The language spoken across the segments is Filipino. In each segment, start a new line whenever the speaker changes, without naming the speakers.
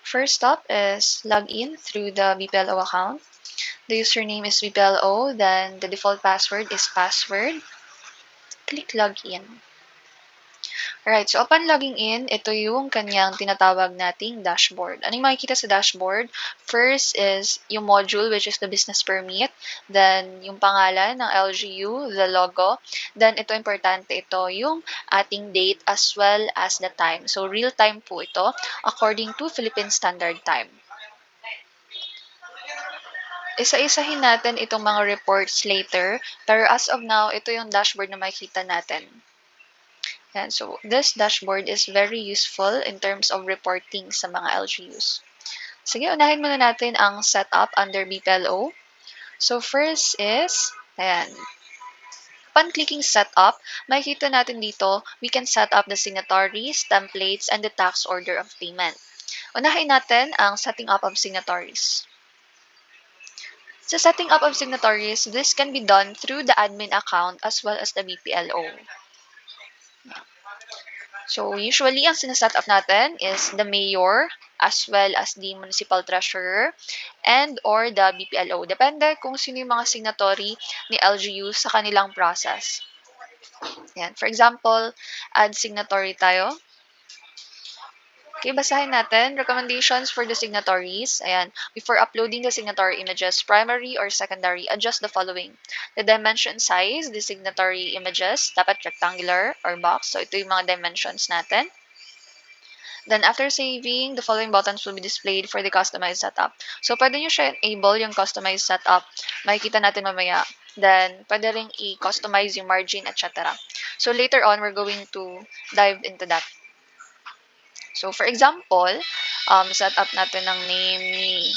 First step is log in through the BPLO account. The username is BPLO, then the default password is password. Click login. Alright, so upon logging in, ito yung kanyang tinatawag nating dashboard. Ano yung makikita sa dashboard? First is yung module, which is the business permit. Then, yung pangalan ng LGU, the logo. Then, ito importante, ito yung ating date as well as the time. So, real time po ito according to Philippine Standard Time. Isa-isahin natin itong mga reports later, pero as of now, ito yung dashboard na makikita natin. Yan. So, this dashboard is very useful in terms of reporting sa mga LGUs. Sige, unahin muna natin ang setup under BPLO. So, first is, ayan. Upon clicking setup, makikita natin dito, we can set up the signatories, templates, and the tax order of payment. Unahin natin ang setting up of signatories. Sa setting up of signatories, this can be done through the admin account as well as the BPLO. So, usually, ang sineset up natin is the mayor as well as the municipal treasurer and or the BPLO. Depende kung sino yung mga signatory ni LGU sa kanilang process. Yan. For example, add signatory tayo. Okay, basahin natin. Recommendations for the signatories. Ayan. Before uploading the signatory images, primary or secondary, adjust the following. The dimension size, the signatory images, dapat rectangular or box. So, ito yung mga dimensions natin. Then, after saving, the following buttons will be displayed for the customized setup. So, pwede nyo siya enable yung customized setup. Makikita natin mamaya. Then, pwede rin i-customize yung margin, etc. So, later on, we're going to dive into that. So, for example, set up natin ng name ni,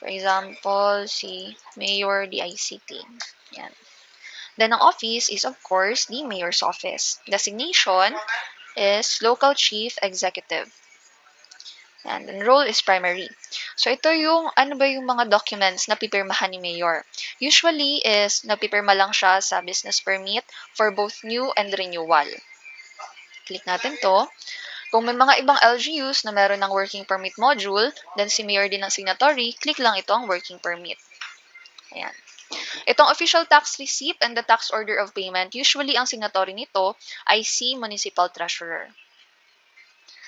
for example, si Mayor DICT. Yan. Then, ang office is, of course, the Mayor's Office. Designation is Local Chief Executive. And the role is primary. So, ito yung, ano ba yung mga documents na pipirmahan ni Mayor? Usually is, napipirma lang siya sa business permit for both new and renewal. Click natin to. Kung may mga ibang LGUs na meron ng working permit module, then si Mayor din ang signatory, click lang ito ang working permit. Ayan. Itong official tax receipt and the tax order of payment, usually ang signatory nito ay si Municipal Treasurer.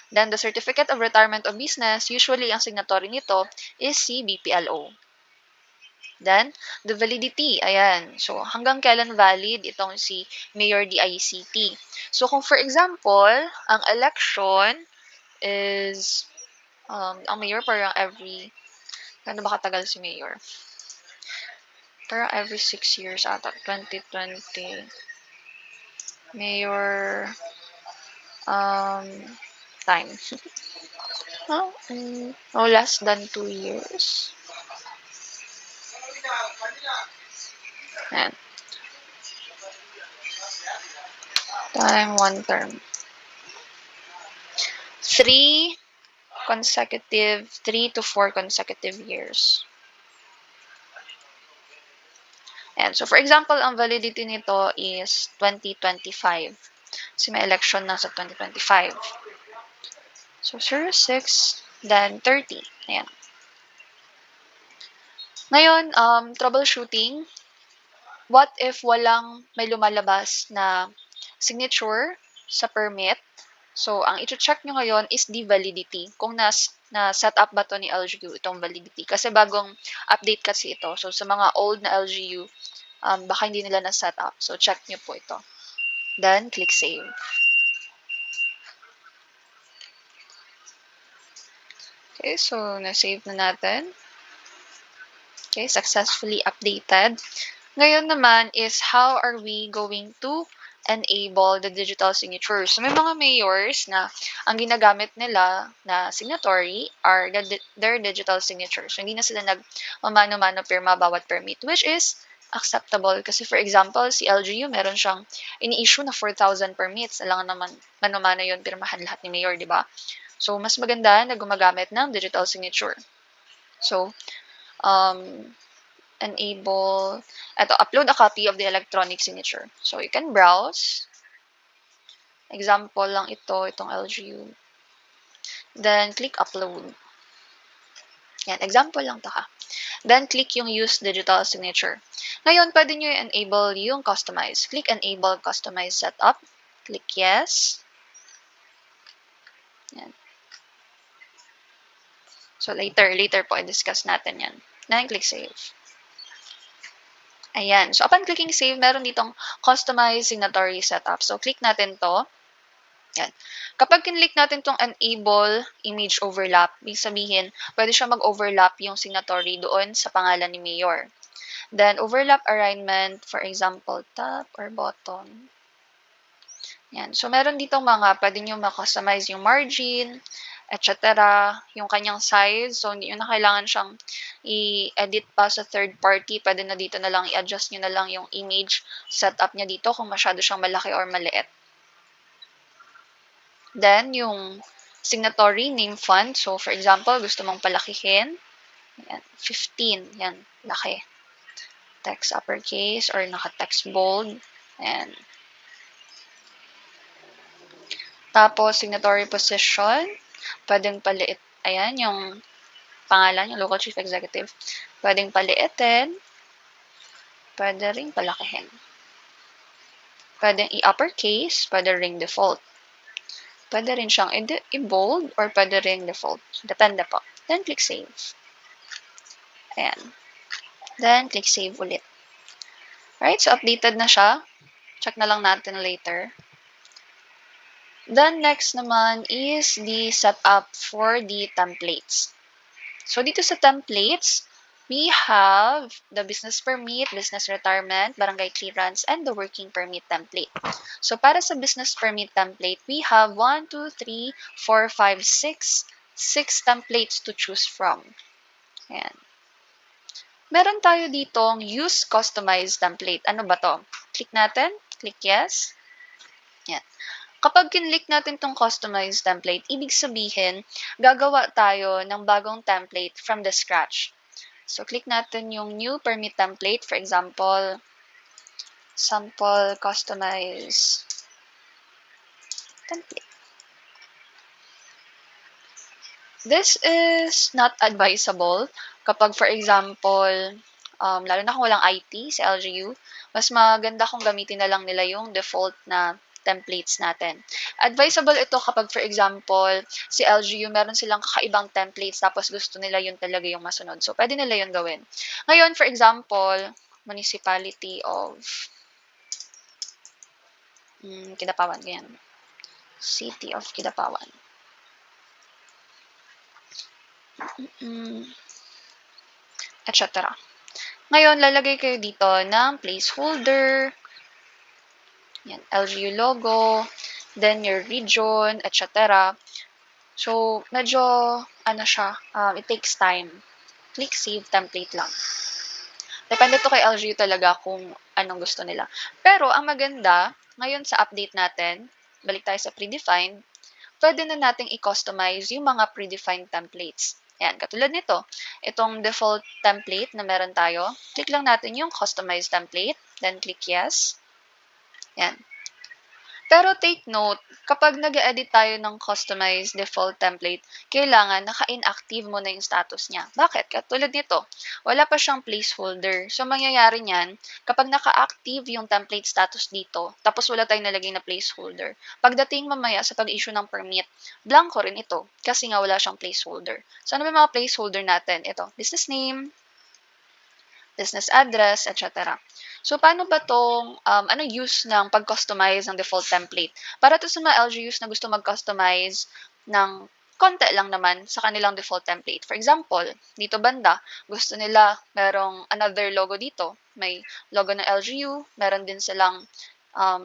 Then, the Certificate of Retirement of Business, usually ang signatory nito is si BPLO. Then, the validity, ayan. So, hanggang kailan valid itong si Mayor DICT. So, kung for example, ang election is, ang mayor parang every, gano'n ba katagal si mayor? Parang every 6 years ata, 2020. Mayor, time. No, less than 2 years. Ayan. Time, 1 term. 3 to 4 consecutive years. And so, for example, ang validity nito is 2025. Kasi may election na sa 2025. So, 06, then 30. Ayan. Ngayon, troubleshooting. What if walang may lumalabas na signature sa permit? So, ang ito-check nyo ngayon is the validity. Kung na-set up ba to ni LGU itong validity. Kasi bagong update kasi ito. So, sa mga old na LGU, baka hindi nila na-set up. So, check nyo po ito. Then, click save. Okay, so na-save na natin. Okay, successfully updated. Ngayon naman is how are we going to enable the digital signatures. So, may mga mayors na ang ginagamit nila na signatory are their digital signatures. So, hindi na sila nag-mano-mano pirma bawat permit, which is acceptable. Kasi for example, si LGU meron siyang ini-issue na 4,000 permits. Alangan naman mano-mano yun, pirmahan lahat ni mayor, di ba? So, mas maganda na gumagamit ng digital signature. So, enable, upload a copy of the electronic signature. So, you can browse. Example lang ito, itong LGU. Then, click upload. Yan, example lang to ha. Then, click yung use digital signature. Ngayon, pwede nyo i-enable yung customize. Click enable customize setup. Click yes. Yan. So, later po, i-discuss natin yan. Then, click save. Ayan. So, upon clicking save, meron ditong customize signatory setup. So, click natin to. Yan. Kapag kinlik natin tong enable image overlap, ibig sabihin, pwede siya mag-overlap yung signatory doon sa pangalan ni Mayor. Then, overlap alignment, for example, top or bottom. Yan. So, meron ditong mga, pwede nyo ma-customize yung margin, etc. Yung kanyang size. So, hindi nyo na kailangan siyang i-edit pa sa third party. Pwede na dito na lang, i-adjust nyo na lang yung image setup niya dito kung masyado siyang malaki or maliit. Then, yung signatory name font. So, for example, gusto mong palakihin. Yan, 15. Yan, laki. Text uppercase or naka-text bold. Ayan. Tapos, signatory position. Pwedeng paliit. Ayan, yung pangalan, yung local chief executive. Pwedeng paliitin. Pwede ring palakihin. Pwedeng i-uppercase. Pwede ring default. Pwede rin siyang i-bold or pwede ring default. Depende po. Then, click save. Ayan. Then, click save ulit. Right? So, updated na siya. Check na lang natin later. Then, next naman is the setup for the templates. So, dito sa templates, we have the business permit, business retirement, barangay clearance, and the working permit template. So, para sa business permit template, we have 1, 2, 3, 4, 5, 6 templates to choose from. Ayan. Meron tayo ditong use customized template. Ano ba to? Click natin. Click yes. Yan. Kapag kinlik natin tong customized template, ibig sabihin, gagawa tayo ng bagong template from the scratch. So, click natin yung new permit template. For example, sample customized template. This is not advisable kapag, for example, lalo na kung walang IT sa LGU, mas maganda kung gamitin na lang nila yung default na templates natin. Advisable ito kapag, for example, si LGU meron silang kakaibang templates tapos gusto nila yun talaga yung masunod. So, pwede nila yun gawin. Ngayon, for example, Municipality of Kidapawan, ganyan. City of Kidapawan. Etc. Ngayon, lalagay kayo dito ng placeholder, yan, LGU logo, then your region, etc. So, medyo, it takes time. Click save template lang. Depende to kay LGU talaga kung anong gusto nila. Pero, ang maganda, ngayon sa update natin, balik tayo sa predefined, pwede na nating i-customize yung mga predefined templates. Ayan, katulad nito. Itong default template na meron tayo, click lang natin yung customize template, then click yes. Ayan. Pero take note, kapag nag-edit tayo ng customized default template, kailangan naka-inactive mo na yung status niya. Bakit? Katulad nito, wala pa siyang placeholder. So, mangyayari niyan, kapag naka-active yung template status dito, tapos wala tayong nalagay na placeholder, pagdating mamaya sa pag-issue ng permit, blanco rin ito kasi nga wala siyang placeholder. So, ano ba yung mga placeholder natin? Ito, business name, business address, etc. So, paano ba itong, ano use ng pag-customize ng default template? Para to sa mga LGUs na gusto mag-customize ng konti lang naman sa kanilang default template. For example, dito banda, gusto nila merong another logo dito. May logo ng LGU, meron din silang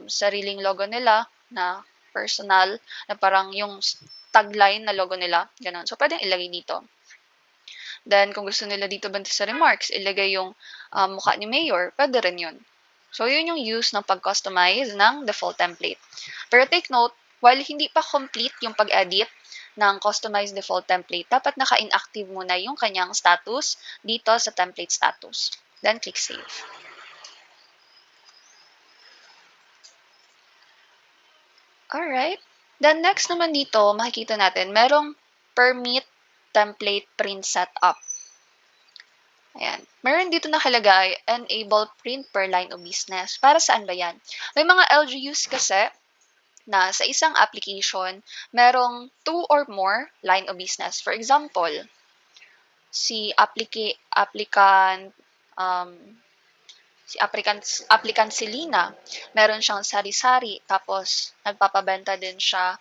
sariling logo nila na personal, na parang yung tagline na logo nila, ganun. So, pwedeng ilagay dito. Then, kung gusto nila dito banda sa remarks, ilagay yung mukha ni Mayor, pwede rin yun. So, yun yung use ng pag-customize ng default template. Pero take note, while hindi pa complete yung pag-edit ng customized default template, dapat naka-inactive muna yung kanyang status dito sa template status. Then, click save. Alright. Then next naman dito, makikita natin, merong permit template print setup. Ayan. Meron dito nakalagay, enable print per line of business. Para saan ba yan? May mga LGUs kasi na sa isang application, merong 2 or more line of business. For example, si applicant um, si applicant si Lina, meron siyang sari-sari tapos nagpapabenta din siya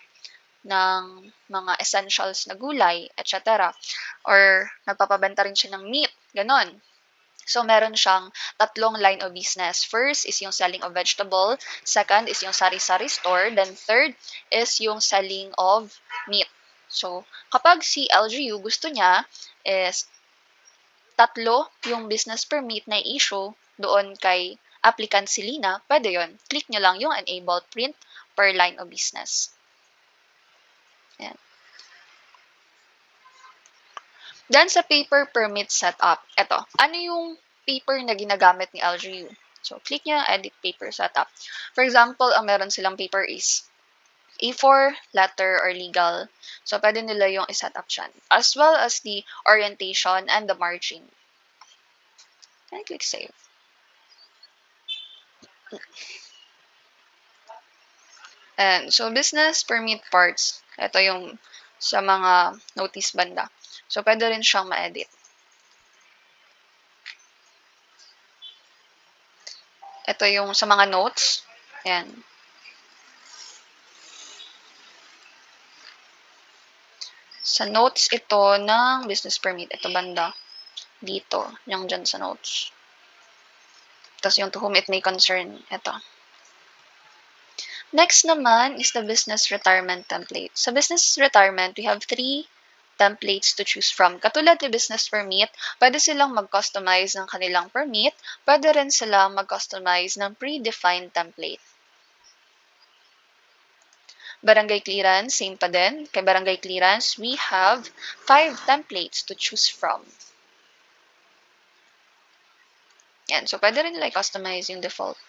ng mga essentials na gulay, etc. Or nagpapabenta rin siya ng meat, ganon. So, meron siyang tatlong line of business. First is yung selling of vegetable. Second is yung sari-sari store. Then third is yung selling of meat. So, kapag si LGU gusto niya is tatlo yung business permit na i-issue doon kay applicant si Lina, pwede yun. Click nyo lang yung enable print per line of business. Ayan. Then sa paper permit setup, eto, ano yung paper na ginagamit ni LGU? So, click nyo edit paper setup. For example, ang meron silang paper is A4, letter, or legal. So, pwede nila yung iset up dyan. As well as the orientation and the margin. And click save. And so, business permit parts. Ito yung sa mga notice banda. So, pwede rin siyang ma-edit. Ito yung sa mga notes. Ayan. Sa notes ito ng business permit. Ito banda. Dito. Yung dyan sa notes. Tapos yung to whom it may concern. Ito. Next naman is the business retirement template. Sa business retirement, we have 3 templates to choose from. Katulad ni business permit, pwede silang mag-customize ng kanilang permit, pwede rin silang mag-customize ng predefined template. Barangay clearance, same pa din. Kay barangay clearance, we have 5 templates to choose from. Yan, so pwede rin nila i-customize yung default.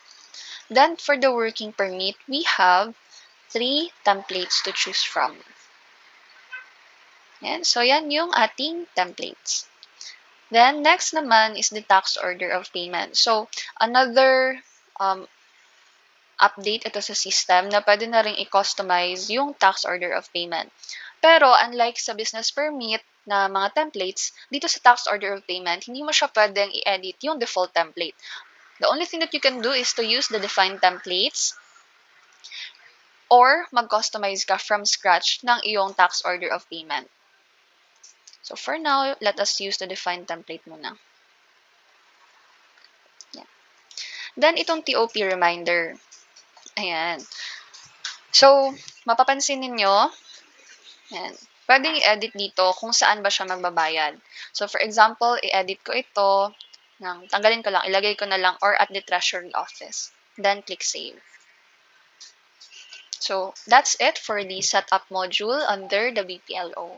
Then, for the working permit, we have 3 templates to choose from. Yan, so yan yung ating templates. Then, next naman is the tax order of payment. So, another update ito sa system na pwede na rin i-customize yung tax order of payment. Pero, unlike sa business permit na mga templates, dito sa tax order of payment, hindi mo siya pwedeng i-edit yung default template. The only thing that you can do is to use the defined templates or mag-customize ka from scratch ng iyong tax order of payment. So, for now, let us use the defined template muna. Yeah. Then, itong TOP reminder. Ayan. So, mapapansin ninyo, ayan, pwedeng i-edit dito kung saan ba siya magbabayad. So, for example, i-edit ko ito, tanggalin ko lang, ilagay ko na lang, or at the treasury office. Then, click save. So, that's it for the setup module under the BPLO.